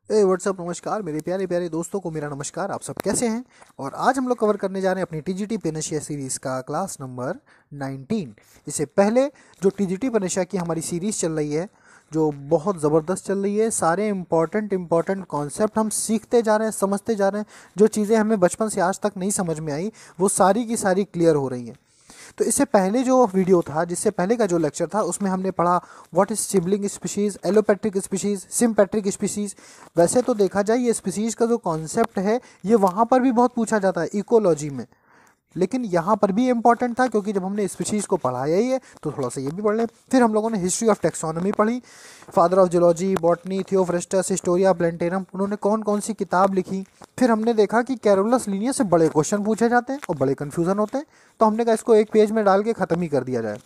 WhatsApp नमस्कार मेरे प्यारे प्यारे दोस्तों को मेरा नमस्कार। आप सब कैसे हैं? और आज हम लोग कवर करने जा रहे हैं अपनी टीजीटी पेनशिया सीरीज़ का क्लास नंबर 19। इससे पहले जो टीजीटी पेनशिया की हमारी सीरीज़ चल रही है, जो बहुत ज़बरदस्त चल रही है, सारे इंपॉर्टेंट कॉन्सेप्ट हम सीखते जा रहे हैं, समझते जा रहे हैं। जो चीज़ें हमें बचपन से आज तक नहीं समझ में आई वो सारी की सारी क्लियर हो रही हैं। तो इससे पहले जो वीडियो था, जिससे पहले का जो लेक्चर था, उसमें हमने पढ़ा what is sibling species, allopatric species, sympatric species. वैसे तो देखा जाए ये स्पीशीज़ का जो कॉन्सेप्ट है ये वहाँ पर भी बहुत पूछा जाता है इकोलॉजी में, लेकिन यहाँ पर भी इम्पॉर्टेंट था क्योंकि जब हमने स्पीशीज़ को पढ़ाया ही है तो थोड़ा सा ये भी पढ़ लें। फिर हम लोगों ने हिस्ट्री ऑफ टेक्सोनॉमी पढ़ी, father of zoology, botany, Theophrastus, Historia Plantarum, उन्होंने कौन कौन सी किताब लिखी। फिर हमने देखा कि कैरोलस लीनियस से बड़े क्वेश्चन पूछे जाते हैं और बड़े कन्फ्यूज़न होते हैं, तो हमने कहा इसको एक पेज में डाल के ख़त्म ही कर दिया जाए।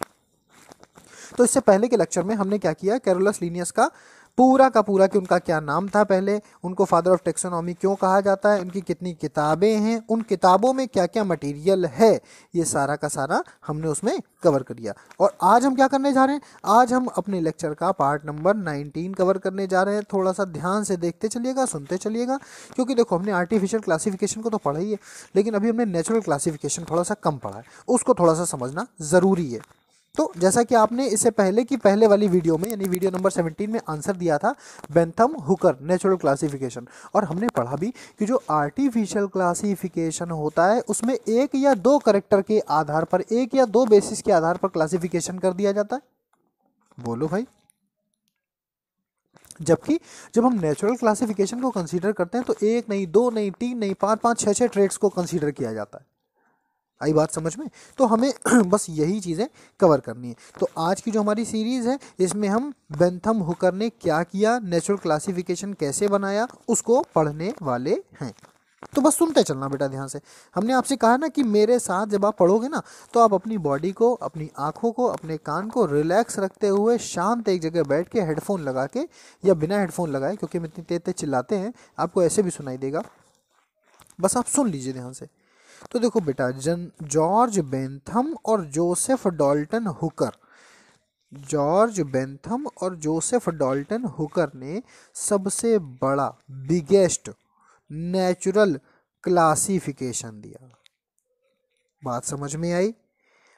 तो इससे पहले के लेक्चर में हमने क्या किया, कैरोलस लीनियस का पूरा कि उनका क्या नाम था, पहले उनको फादर ऑफ टेक्सोनॉमी क्यों कहा जाता है, उनकी कितनी किताबें हैं, उन किताबों में क्या क्या मटेरियल है, ये सारा का सारा हमने उसमें कवर कर दिया। और आज हम क्या करने जा रहे हैं, आज हम अपने लेक्चर का पार्ट नंबर 19 कवर करने जा रहे हैं। थोड़ा सा ध्यान से देखते चलिएगा, सुनते चलिएगा, क्योंकि देखो हमने आर्टिफिशियल क्लासिफिकेशन को तो पढ़ा ही है, लेकिन अभी हमने नेचुरल क्लासिफिकेशन थोड़ा सा कम पढ़ा है, उसको थोड़ा सा समझना ज़रूरी है। तो जैसा कि आपने इससे पहले की पहले वाली वीडियो में यानी वीडियो नंबर 17 में आंसर दिया था बेंथम हुकर नेचुरल क्लासिफिकेशन, और हमने पढ़ा भी कि जो आर्टिफिशियल क्लासिफिकेशन होता है उसमें एक या दो करेक्टर के आधार पर, एक या दो बेसिस के आधार पर क्लासिफिकेशन कर दिया जाता है। बोलो भाई। जबकि जब हम नेचुरल क्लासिफिकेशन को कंसीडर करते हैं तो एक नहीं, दो नहीं, तीन नहीं, पाँच पाँच छः छः ट्रेड्स को कंसीडर किया जाता है। आई बात समझ में? तो हमें बस यही चीज़ें कवर करनी है। तो आज की जो हमारी सीरीज़ है इसमें हम बेंथम हुकर ने क्या किया, नेचुरल क्लासिफिकेशन कैसे बनाया, उसको पढ़ने वाले हैं। तो बस सुनते चलना बेटा ध्यान से। हमने आपसे कहा ना कि मेरे साथ जब आप पढ़ोगे ना तो आप अपनी बॉडी को, अपनी आँखों को, अपने कान को रिलैक्स रखते हुए शांत एक जगह बैठ के हेडफोन लगा के या बिना हेडफोन लगाए, क्योंकि हम इतनी तेज तेज चिल्लाते हैं आपको ऐसे भी सुनाई देगा, बस आप सुन लीजिए ध्यान से। तो देखो बेटा, जॉर्ज बेंथम और Joseph Dalton Hooker, George Bentham और जोसेफ डाल्टन हुकर ने सबसे बड़ा बिगेस्ट नेचुरल क्लासिफिकेशन दिया। बात समझ में आई?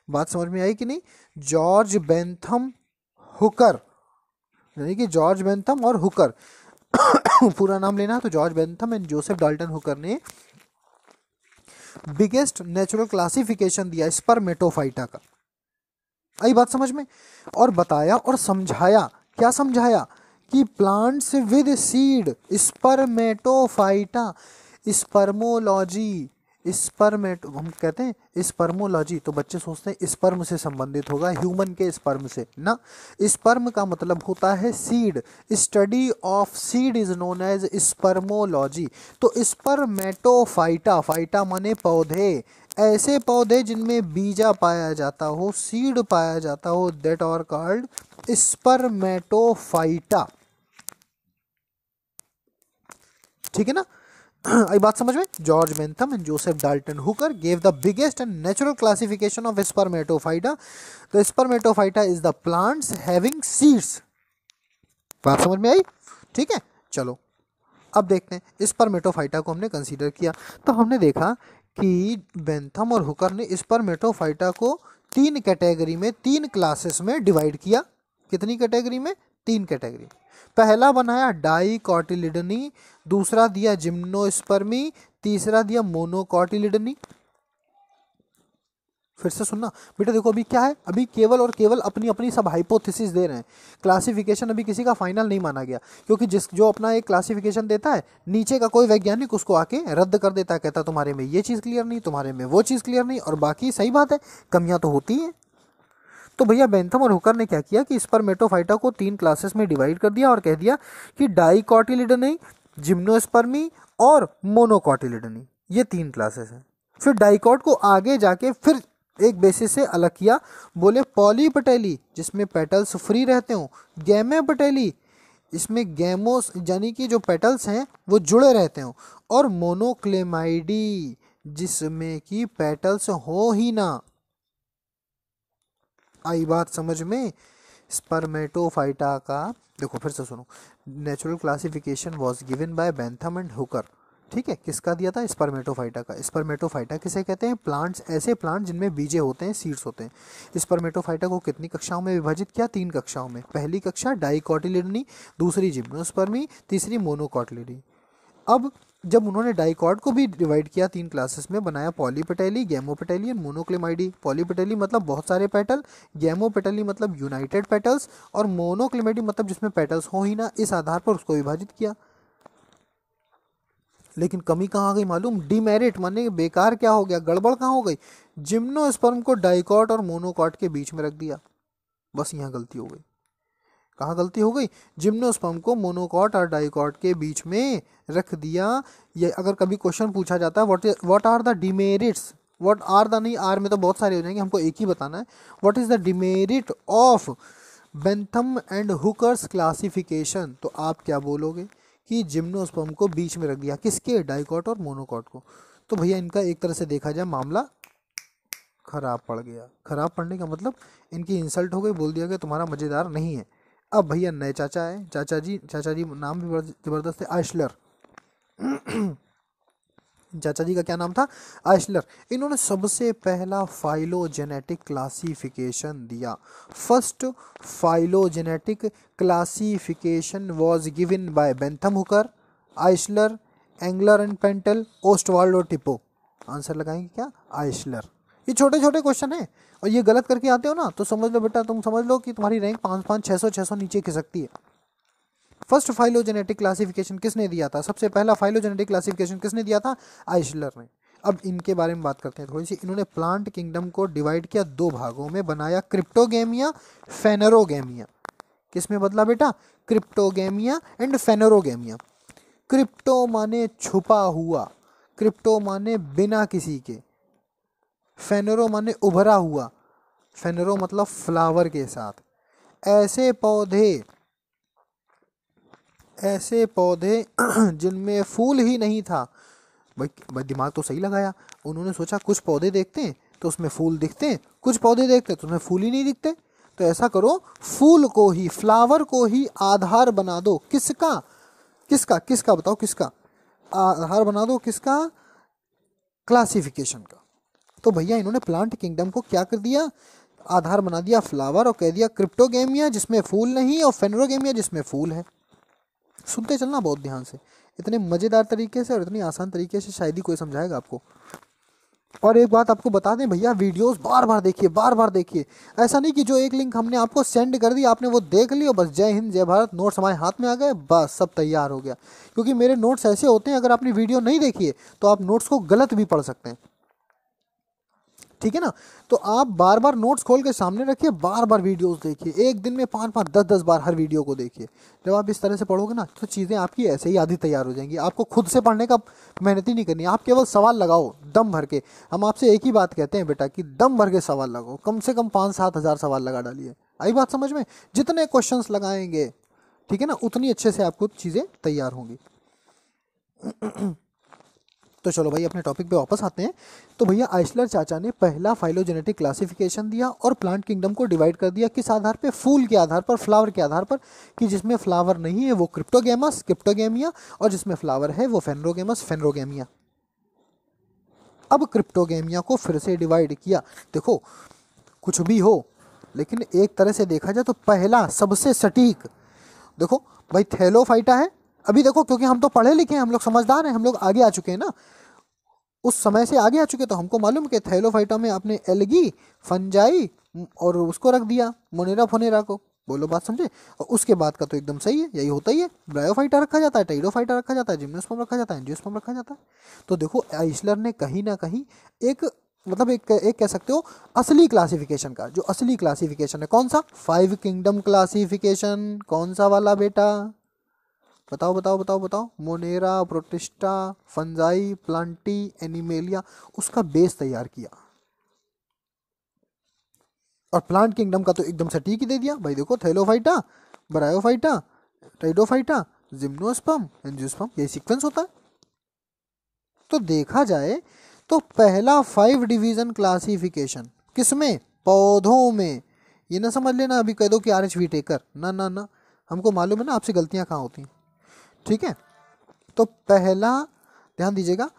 बात समझ में आई कि नहीं? जॉर्ज बेंथम हुकर, यानी कि जॉर्ज बेंथम और हुकर पूरा नाम लेना है तो George Bentham and Joseph Dalton Hooker ने बिगेस्ट नेचुरल क्लासिफिकेशन दिया स्पर्मेटोफाइटा का। आई बात समझ में? और बताया और समझाया, क्या समझाया कि plants with seed, spermatophyta, spermology, spermato हम कहते हैं स्पर्मोलॉजी, तो बच्चे सोचते हैं स्पर्म से संबंधित होगा, ह्यूमन के स्पर्म से ना। स्पर्म का मतलब होता है seed, study of seed is known as spermology. तो स्पर्मेटोफाइटा, फाइटा माने पौधे, ऐसे पौधे जिनमें बीजा पाया जाता हो, सीड पाया जाता हो, दैट आर कॉल्ड स्पर्मेटोफाइटा। ठीक है ना? आई बात समझ में? George Bentham and Joseph Dalton Hooker gave the biggest and natural classification of Spermatophyta. The Spermatophyta is the plants having seeds. बात समझ में आई? ठीक है, चलो अब देखते हैं। स्पर्मेटोफाइटा को हमने कंसीडर किया तो हमने देखा कि बेंथम और हुकर ने स्पर्मेटोफाइटा को तीन कैटेगरी में, तीन क्लासेस में डिवाइड किया। कितनी कैटेगरी में? तीन कैटेगरी। पहला बनाया डाइकोटिलिडनी, दूसरा दिया जिम्नोस्पर्मी, तीसरा दिया मोनोकोटिलिडनी। फिर से सुनना बेटा, देखो अभी क्या है, अभी केवल और केवल अपनी अपनी सब हाइपोथेसिस दे रहे हैं। क्लासिफिकेशन अभी किसी का फाइनल नहीं माना गया, क्योंकि जो अपना एक क्लासिफिकेशन देता है, नीचे का कोई वैज्ञानिक उसको आके रद्द कर देता है, कहता तुम्हारे में ये चीज़ क्लियर नहीं, तुम्हारे में वो चीज़ क्लियर नहीं, और बाकी सही बात है, कमियां तो होती हैं। तो भैया बेंथम और हुकर ने क्या किया कि स्पर्मेटोफाइटा को तीन क्लासेस में डिवाइड कर दिया और कह दिया कि डाइकोटिलिडनी, जिम्नोस्पर्मी और मोनोकोटिलिडनी, ये तीन क्लासेस हैं। फिर डाइकॉट को आगे जाके फिर एक बेसिस से अलग किया, बोले पॉलीपेटेली जिसमें पेटल्स फ्री रहते हो, गैमेपेटेली इसमें गैमोस यानी कि जो पेटल्स हैं वो जुड़े रहते हो, और मोनोक्लेमाइडी जिसमें कि पेटल्स हो ही ना। आई बात समझ में? स्पर्मेटोफाइटा का, देखो फिर से सुनो, natural classification was given by Bentham and Hooker. ठीक है, किसका दिया था? स्पर्मेटोफाइटा का। स्पर्मेटोफाइटा किसे कहते हैं? प्लांट्स, ऐसे प्लांट जिनमें बीजे होते हैं, सीड्स होते हैं। स्पर्मेटोफाइटा को कितनी कक्षाओं में विभाजित किया? 3 कक्षाओं में। पहली कक्षा डाइकोटिलिडनी, दूसरी जिम्नोस्पर्मी, तीसरी मोनोकोटिलिडी। अब जब उन्होंने डाइकॉट को भी डिवाइड किया 3 क्लासेस में, बनाया पॉलीपेटेली, गैमोपेटेली एंड मोनोक्लेमाइडी। पॉलीपेटेली मतलब बहुत सारे पेटल, गैमोपेटेली मतलब यूनाइटेड पेटल्स, और मोनोक्लेमाइडी मतलब जिसमें पेटल्स हो ही ना। इस आधार पर उसको विभाजित किया। लेकिन कमी कहाँ आ गई मालूम? डिमेरिट माने बेकार क्या हो गया, गड़बड़ कहाँ हो गई? जिम्नोस्पर्म को डाइकॉट और मोनोकॉट के बीच में रख दिया। बस यहाँ गलती हो गई। कहाँ गलती हो गई? जिम्नोस्पर्म को मोनोकॉट और डाइकॉट के बीच में रख दिया। ये अगर कभी क्वेश्चन पूछा जाता है what are the demerits, what are the, नहीं आर में तो बहुत सारे हो जाएंगे, हमको एक ही बताना है। What is the demerit of Bentham and Hooker's classification, तो आप क्या बोलोगे कि जिम्नोस्पर्म को बीच में रख दिया, किसके? डाइकॉट और मोनोकॉट को। तो भैया इनका एक तरह से देखा जाए मामला खराब पड़ गया। खराब पड़ने का मतलब इनकी इंसल्ट हो गई, बोल दिया गया तुम्हारा मज़ेदार नहीं है। अब भैया नए चाचा है, चाचा जी नाम भी बड़ा जबरदस्त है, आइशलर। चाचा जी का क्या नाम था? आइशलर। इन्होंने सबसे पहला फाइलोजेनेटिक क्लासिफिकेशन दिया। First phylogenetic classification was given by Bentham Hooker, Eichler, Engler and Prantl, Oswald और टिपो। आंसर लगाएंगे क्या? आइशलर। ये छोटे छोटे क्वेश्चन है, और ये गलत करके आते हो ना तो समझ लो बेटा, तुम समझ लो कि तुम्हारी रैंक 500 600 नीचे खिसकती है। फर्स्ट फाइलोजेनेटिक क्लासिफिकेशन किसने दिया था? सबसे पहला फाइलोजेनेटिक क्लासिफिकेशन किसने दिया था? आइशलर ने। अब इनके बारे में बात करते हैं थोड़ी सी। इन्होंने प्लांट किंगडम को डिवाइड किया 2 भागों में, बनाया क्रिप्टोगेमिया, फेनरोगेमिया। किसमें बदला बेटा? क्रिप्टोगेमिया एंड फेनरोगेमिया। क्रिप्टो माने छुपा हुआ, क्रिप्टो माने बिना किसी के, फेनरो माने उभरा हुआ, फेनरो मतलब फ्लावर के साथ। ऐसे पौधे जिनमें फूल ही नहीं था। भाई दिमाग तो सही लगाया। उन्होंने सोचा कुछ पौधे देखते हैं तो उसमें फूल दिखते हैं, कुछ पौधे देखते हैं तो उसमें फूल ही नहीं दिखते। तो ऐसा करो, फूल को ही, फ्लावर को ही आधार बना दो। किसका? किसका किसका बताओ, किसका आधार बना दो? किसका? क्लासिफिकेशन का। तो भैया इन्होंने प्लांट किंगडम को क्या कर दिया? आधार बना दिया फ्लावर, और कह दिया क्रिप्टोगेमिया जिसमें फूल नहीं, और फेनरोगेमिया जिसमें फूल है। सुनते चलना बहुत ध्यान से, इतने मज़ेदार तरीके से और इतनी आसान तरीके से शायद ही कोई समझाएगा आपको। और एक बात आपको बता दें भैया, वीडियोस बार बार देखिए, बार बार देखिए। ऐसा नहीं कि जो एक लिंक हमने आपको सेंड कर दी आपने वो देख ली और बस जय हिंद जय भारत, नोट्स हमारे हाथ में आ गए, बस सब तैयार हो गया। क्योंकि मेरे नोट्स ऐसे होते हैं, अगर आपने वीडियो नहीं देखी है तो आप नोट्स को गलत भी पढ़ सकते हैं। ठीक है ना? तो आप बार बार नोट्स खोल के सामने रखिए, बार बार वीडियोस देखिए, एक दिन में 5-5 10-10 बार हर वीडियो को देखिए। जब आप इस तरह से पढ़ोगे ना तो चीज़ें आपकी ऐसे ही आधी तैयार हो जाएंगी। आपको खुद से पढ़ने का मेहनत ही नहीं करनी, आप केवल सवाल लगाओ दम भर के। हम आपसे एक ही बात कहते हैं बेटा कि दम भर के सवाल लगाओ, कम से कम 5-7 हज़ार सवाल लगा डालिए। आई बात समझ में? जितने क्वेश्चन लगाएंगे, ठीक है ना, उतनी अच्छे से आपको चीज़ें तैयार होंगी। तो चलो भाई अपने टॉपिक पे वापस आते हैं। तो भैया आइशलर चाचा ने पहला फाइलोजेनेटिक क्लासिफिकेशन दिया और प्लांट किंगडम को डिवाइड कर दिया। किस आधार पे? फूल के आधार पर, फ्लावर के आधार पर, कि जिसमें फ्लावर नहीं है वो क्रिप्टोगेमस, क्रिप्टोगेमिया, और जिसमें फ्लावर है वो फेनरोगेमस, फेनरोगेमिया। अब क्रिप्टोगेमिया को फिर से डिवाइड किया। देखो कुछ भी हो, लेकिन एक तरह से देखा जाए तो पहला सबसे सटीक, देखो भाई थैलोफाइटा है। अभी देखो, क्योंकि हम तो पढ़े लिखे हैं, हम लोग समझदार हैं, हम लोग आगे आ चुके हैं ना, उस समय से आगे आ चुके, तो हमको मालूम कि थैलोफाइटा में आपने एल्गी, फंजाई और उसको रख दिया, मोनेरा फोनेरा को। बोलो बात समझे? और उसके बाद का तो एकदम सही है, यही होता ही है। ब्रायोफाइटा रखा जाता है, टाइडोफाइटा रखा जाता है, जिम्नोस्पर्म रखा जाता है, एंजियोस्पर्म रखा जाता है। तो देखो आइशलर ने कहीं ना कहीं एक, मतलब एक कह सकते हो असली क्लासिफिकेशन का, जो असली क्लासिफिकेशन है कौन सा? 5 किंगडम क्लासिफिकेशन। कौन सा वाला बेटा? बताओ बताओ बताओ बताओ। Monera, protista, fungi, Plantae, animalia, उसका बेस तैयार किया। और प्लांट किंगडम का तो एकदम सटीक ही दे दिया भाई। देखो थैलोफाइटा, ब्रायोफाइटा, टाइडोफाइटा, जिम्नोस्पर्म, एंजियोस्पर्म, यही सीक्वेंस होता है। तो देखा जाए तो पहला 5 डिवीजन क्लासिफिकेशन किसमें? पौधों में। ये ना समझ लेना अभी कह दो कि आर एच वी टेकर, ना ना ना, हमको मालूम है ना आपसे गलतियां कहाँ होती हैं। ठीक है, तो पहला ध्यान दीजिएगा।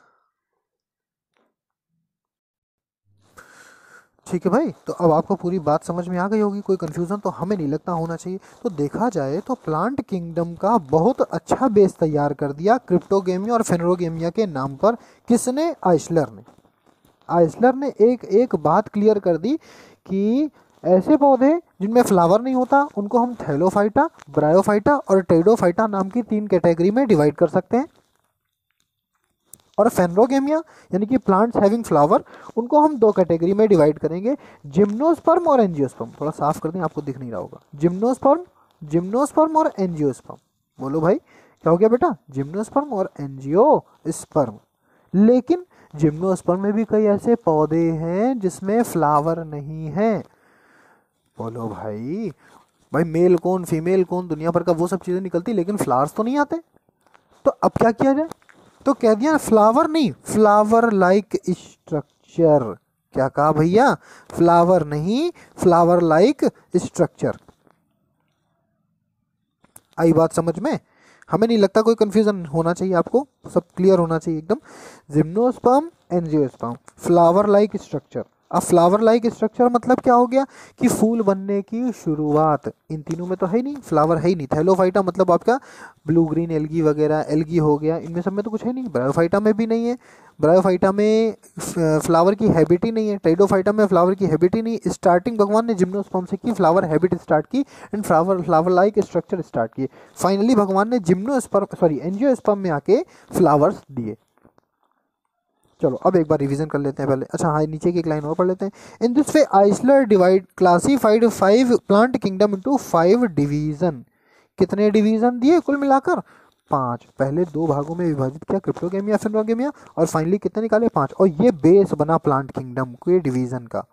ठीक है भाई, तो अब आपको पूरी बात समझ में आ गई होगी, कोई कंफ्यूजन तो हमें नहीं लगता होना चाहिए। तो देखा जाए तो प्लांट किंगडम का बहुत अच्छा बेस तैयार कर दिया क्रिप्टोगेमिया और फेनरोगेमिया के नाम पर। किसने? आइसलर ने। आइसलर ने एक एक बात क्लियर कर दी कि ऐसे पौधे जिनमें फ्लावर नहीं होता उनको हम थैलोफाइटा, ब्रायोफाइटा और टेडोफाइटा नाम की 3 कैटेगरी में डिवाइड कर सकते हैं। और फेनरोगेमिया यानी कि प्लांट्स हैविंग फ्लावर, उनको हम 2 कैटेगरी में डिवाइड करेंगे, जिम्नोस्पर्म और एंजियोस्पर्म। थोड़ा साफ कर दें, आपको दिख नहीं रहा होगा। जिम्नोस्पर्म, जिम्नोस्पर्म और एंजियोस्पर्म। बोलो भाई क्या हो गया बेटा? जिम्नोस्पर्म और एंजियोस्पर्म। लेकिन जिम्नोस्पर्म में भी कई ऐसे पौधे हैं जिसमें फ्लावर नहीं है। बोलो भाई, भाई मेल कौन फीमेल कौन दुनिया भर का वो सब चीजें निकलती, लेकिन फ्लावर्स तो नहीं आते। तो अब क्या किया जाए? तो कह दिया फ्लावर नहीं, फ्लावर लाइक स्ट्रक्चर। क्या कहा भैया? फ्लावर नहीं, फ्लावर लाइक स्ट्रक्चर। आई बात समझ में? हमें नहीं लगता कोई कंफ्यूजन होना चाहिए, आपको सब क्लियर होना चाहिए एकदम। Gymnosperm, angiosperm, flower like structure. अब फ्लावर लाइक स्ट्रक्चर मतलब क्या हो गया कि फूल बनने की शुरुआत। इन तीनों में तो है ही नहीं, फ्लावर है ही नहीं। थैलोफाइटा मतलब आपका ब्लू ग्रीन एल्गी वगैरह, एल्गी हो गया, इनमें सब में तो कुछ है नहीं। ब्रायोफाइटा में भी नहीं है, ब्रायोफाइटा में फ्लावर की हैबिट ही नहीं है। टेडोफाइटा में फ्लावर की हैबिट ही नहीं। स्टार्टिंग भगवान ने जिम्नोस्पर्म से की, फ्लावर हैबिट स्टार्ट की and flower like structure start किए। फाइनली भगवान ने एंजियोस्पर्म में आके फ्लावर्स दिए। चलो अब एक बार रिवीजन कर लेते हैं पहले। अच्छा हाँ, नीचे की एक लाइन और पढ़ लेते हैं। In this way Eichler divide classified 5 plant kingdom into 5 division. कितने डिवीजन दिए कुल मिलाकर? 5। पहले 2 भागों में विभाजित किया, क्रिप्टोगेमिया, फेनरोगेमिया, और फाइनली कितने निकाले? 5। और ये बेस बना प्लांट किंगडम के डिवीजन का।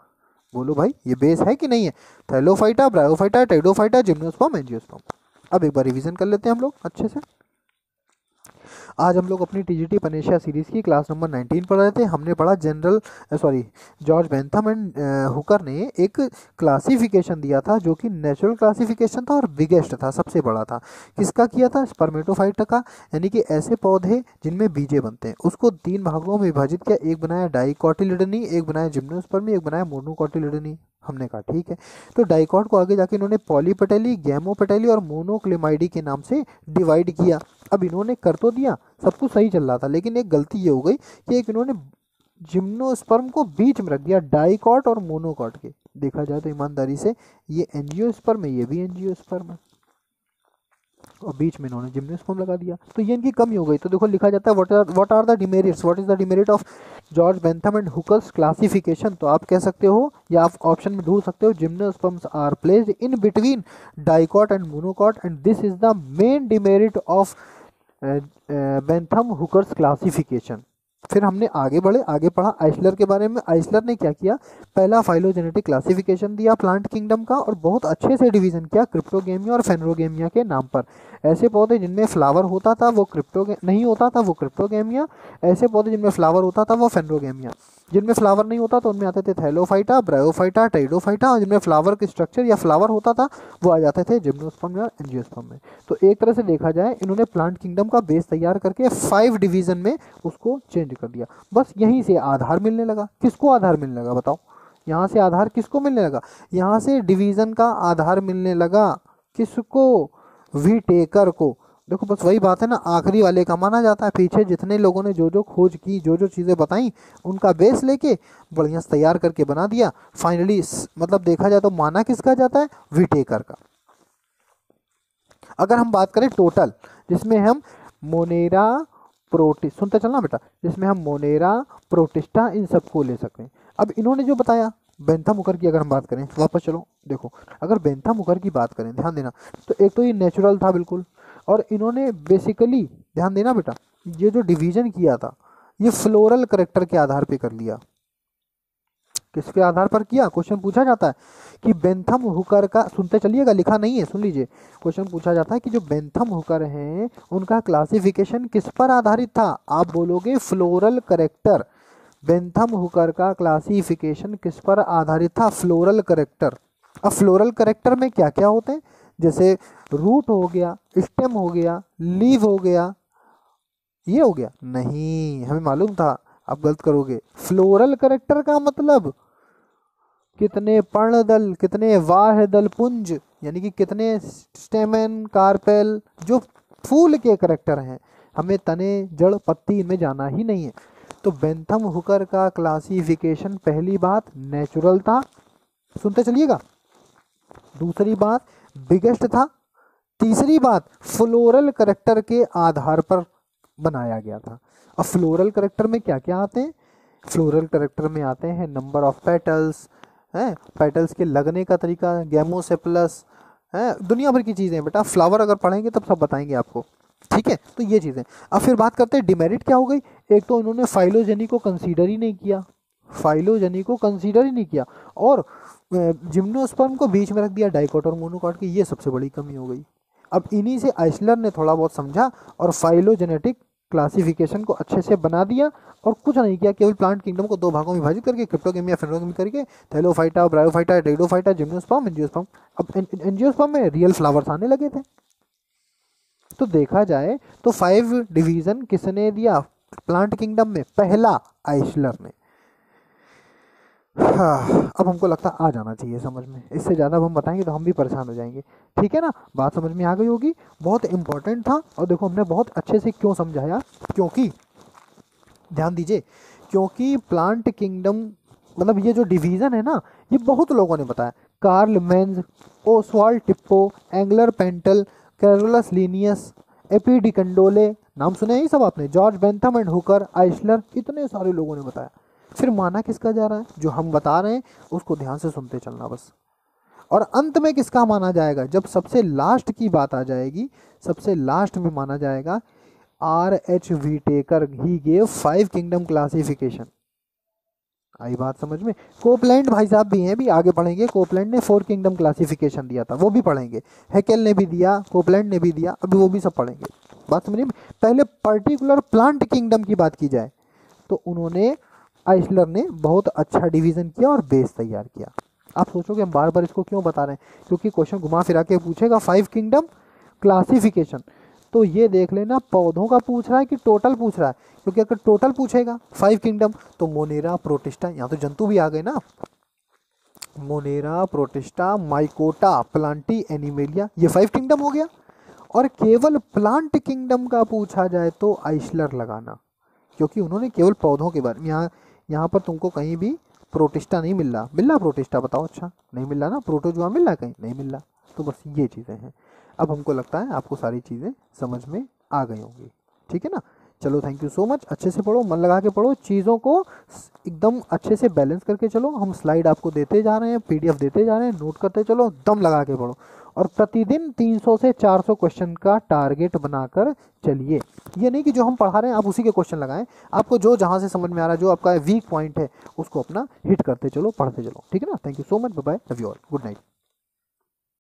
बोलो भाई ये बेस है कि नहीं है? Thallophyta, bryophyta, Pteridophyta, gymnosperm, angiosperm. अब एक बार रिवीजन कर लेते हैं हम लोग अच्छे से। आज हम लोग अपनी टीजीटी पनेशिया सीरीज की क्लास नंबर 19 पढ़ रहे थे। हमने पढ़ा जॉर्ज बेंथम एंड हुकर ने एक क्लासिफिकेशन दिया था जो कि नेचुरल क्लासिफिकेशन था और बिगेस्ट था, सबसे बड़ा था। किसका किया था? स्पर्मेटोफाइट का, यानी कि ऐसे पौधे जिनमें बीजे बनते हैं। उसको 3 भागों में विभाजित किया, एक बनाया डाइकोटिलिडनी, एक बनाया जिम्नोस्पर्मी, एक बनाया मोनोकोटिलिडनी। हमने कहा ठीक है। तो डाइकॉट को आगे जाके इन्होंने पॉलीपेटेली, गैमोपेटेली और मोनोक्लेमाइडी के नाम से डिवाइड किया। अब इन्होंने कर तो दिया, सब कुछ सही चल रहा था, लेकिन एक गलती ये हो गई कि एक इन्होंने जिम्नोस्पर्म को बीच में रख दिया डाइकॉट और मोनोकॉट के। देखा जाए तो ईमानदारी से ये एंजियोस्पर्म है, ये भी एंजियोस्पर्म है, और बीच में इन्होंने जिम्नोस्पर्म लगा दिया, तो ये इनकी कमी हो गई। तो देखो लिखा जाता है what are the demerits, what is the demerit of George Bentham and Hooker's classification. तो आप कह सकते हो या आप ऑप्शन में ढूंढ सकते हो, gymnosperms are placed in between dicot and monocot and this is the main demerit of Bentham Hooker's classification. फिर हमने आगे पढ़ा आइसलर के बारे में। आइसलर ने क्या किया? पहला फाइलोजेनेटिक क्लासिफिकेशन दिया प्लांट किंगडम का और बहुत अच्छे से डिवीजन किया क्रिप्टोगेमिया और फेनरोगेमिया के नाम पर। ऐसे पौधे जिनमें फ्लावर होता था वो नहीं होता था वो क्रिप्टोगेमिया, ऐसे पौधे जिनमें फ्लावर होता था वो फेनरोगेमिया। जिनमें फ्लावर नहीं होता तो उनमें आते थे थैलोफाइटा, ब्रायोफाइटा, टेडोफाइटा, और जिनमें फ्लावर के स्ट्रक्चर या फ्लावर होता था वो आ जाते थे जिम्नोस्पर्म या एंजियोस्पर्म में। तो एक तरह से देखा जाए इन्होंने प्लांट किंगडम का बेस तैयार करके 5 डिवीजन में उसको चेंज कर दिया। बस यहीं से आधार मिलने लगा। किसको आधार मिलने लगा बताओ? यहाँ से आधार किसको मिलने लगा? यहाँ से डिवीजन का आधार मिलने लगा। किसको? वीटेकर को। देखो बस वही बात है ना, आखिरी वाले का माना जाता है। पीछे जितने लोगों ने जो जो खोज की, जो जो चीज़ें बताई, उनका बेस लेके बढ़िया से तैयार करके बना दिया। फाइनली मतलब देखा जाए तो माना किसका जाता है? वीटेकर का। अगर हम बात करें टोटल, जिसमें हम मोनेरा सुनते चलना बेटा, जिसमें हम मोनेरा, प्रोटिस्टा, इन सबको ले सकते हैं। अब इन्होंने जो बताया बेंथम हुकर की अगर हम बात करें, वापस चलो देखो, अगर बेंथम हुकर की बात करें, ध्यान देना, तो एक तो ये नेचुरल था बिल्कुल, और इन्होंने बेसिकली ध्यान देना बेटा, ये जो डिवीजन किया था ये फ्लोरल करेक्टर के आधार पे कर लिया। किसके आधार पर किया? क्वेश्चन पूछा जाता है कि बेंथम हुकर का, सुनते चलिएगा, लिखा नहीं है, सुन लीजिए। क्वेश्चन पूछा जाता है कि जो बेंथम हुकर हैं उनका क्लासिफिकेशन किस पर आधारित था? आप बोलोगे फ्लोरल करेक्टर। बेंथम हुकर का क्लासिफिकेशन किस पर आधारित था? Floral character. अब फ्लोरल कैरेक्टर में क्या क्या होते हैं, जैसे रूट हो गया, स्टेम हो गया, लीव हो गया, ये हो गया। नहीं, हमें मालूम था, आप गलत करोगे। फ्लोरल कैरेक्टर का मतलब कितने पर्णदल, कितने वाह दल पुंज, यानी कि कितने स्टेमन, कार्पेल, जो फूल के कैरेक्टर हैं। हमें तने, जड़, पत्ती इनमें जाना ही नहीं है। तो बेंथम हुकर का क्लासिफिकेशन, पहली बात नेचुरल था, सुनते चलिएगा। दूसरी बात बिगेस्ट था। तीसरी बात फ्लोरल कैरेक्टर के आधार पर बनाया गया था। अब फ्लोरल कैरेक्टर में क्या क्या आते हैं, फ्लोरल कैरेक्टर में आते हैं नंबर ऑफ पेटल्स, हैं पेटल्स के लगने का तरीका, गैमोसेपलस, है दुनिया भर की चीज़ें बेटा, फ्लावर अगर पढ़ेंगे तब सब बताएंगे आपको, ठीक है। तो ये चीज़ें। अब फिर बात करते हैं डिमेरिट क्या हो गई। एक तो इन्होंने फाइलोजेनी को कंसीडर ही नहीं किया, फाइलोजेनी को कंसीडर ही नहीं किया, और जिम्नोस्पर्म को बीच में रख दिया डाइकोट और मोनोकॉट की, ये सबसे बड़ी कमी हो गई। अब इन्हीं से आइसलर ने थोड़ा बहुत समझा और फाइलोजेनेटिक क्लासिफिकेशन को अच्छे से बना दिया, और कुछ नहीं किया, केवल प्लांट किंगडम को दो भागों में विभाजित करके क्रिप्टोगेमी या फेनोगेमी करके Thallophyta, bryophyta, pteridophyta, gymnosperm, angiosperm. अब एंजियोस्पर्म में रियल फ्लावर्स आने लगे थे। तो देखा जाए तो 5 डिवीजन किसने दिया प्लांट किंगडम में, पहला आइसलर ने। हाँ, अब हमको लगता आ जाना चाहिए समझ में, इससे ज़्यादा हम बताएंगे तो हम भी परेशान हो जाएंगे, ठीक है ना। बात समझ में आ गई होगी, बहुत इंपॉर्टेंट था। और देखो हमने बहुत अच्छे से क्यों समझाया, क्योंकि ध्यान दीजिए, क्योंकि प्लांट किंगडम मतलब ये जो डिवीज़न है ना, ये बहुत लोगों ने बताया। कार्ल मेंज, Oswald टिप्पो, angler Paintal, Carolus Linnaeus, एपीडिकंडोले, नाम सुने ही सब आपने, जॉर्ज बेंथम एंड हुकर, आइसलर, इतने सारे लोगों ने बताया। फिर माना किसका जा रहा है, जो हम बता रहे हैं उसको ध्यान से सुनते चलना बस। और अंत में किसका माना जाएगा, जब सबसे लास्ट की बात आ जाएगी, सबसे लास्ट में माना जाएगा R.H. Whittaker, he gave 5 kingdom classification. आई बात समझ में। कोपलैंड भाई साहब भी हैं, भी आगे पढ़ेंगे, कोपलैंड ने 4 किंगडम क्लासिफिकेशन दिया था, वो भी पढ़ेंगे। हैकेल ने भी दिया, कोपलैंड ने भी दिया, अभी वो भी सब पढ़ेंगे। बात समझिए। पहले पर्टिकुलर प्लांट किंगडम की बात की जाए तो उन्होंने, आइसलर ने बहुत अच्छा डिवीजन किया और बेस तैयार किया। आप सोचोगे हम बार बार इसको क्यों बता रहे हैं, क्योंकि क्वेश्चन घुमा फिरा के पूछेगा 5 किंगडम क्लासिफिकेशन, तो ये देख लेना पौधों का पूछ रहा है कि टोटल पूछ रहा है। क्योंकि अगर टोटल पूछेगा 5 किंगडम तो मोनेरा, प्रोटिस्टा, यहाँ तो जंतु भी आ गए ना, Monera, protista, mycota, Plantae, animalia, ये 5 किंगडम हो गया। और केवल प्लांट किंगडम का पूछा जाए तो आइसलर लगाना, क्योंकि उन्होंने केवल पौधों के बारे में, यहाँ पर तुमको कहीं भी प्रोटिस्टा नहीं मिल रहा प्रोटिस्टा बताओ, अच्छा नहीं मिल रहा ना, प्रोटोजुआ मिल रहा है कहीं, नहीं मिल रहा। तो बस ये चीज़ें हैं। अब हमको लगता है आपको सारी चीज़ें समझ में आ गई होंगी, ठीक है ना। चलो थैंक यू सो मच, अच्छे से पढ़ो, मन लगा के पढ़ो, चीज़ों को एकदम अच्छे से बैलेंस करके चलो। हम स्लाइड आपको देते जा रहे हैं, PDF देते जा रहे हैं, नोट करते चलो, दम लगा के पढ़ो। और प्रतिदिन 300 से 400 क्वेश्चन का टारगेट बनाकर चलिए। ये नहीं कि जो हम पढ़ा रहे हैं आप उसी के क्वेश्चन लगाएं, आपको जो जहाँ से समझ में आ रहा है, जो आपका वीक पॉइंट है उसको अपना हिट करते चलो, पढ़ते चलो, ठीक है ना। Thank you so much, bye bye, love you all, good night.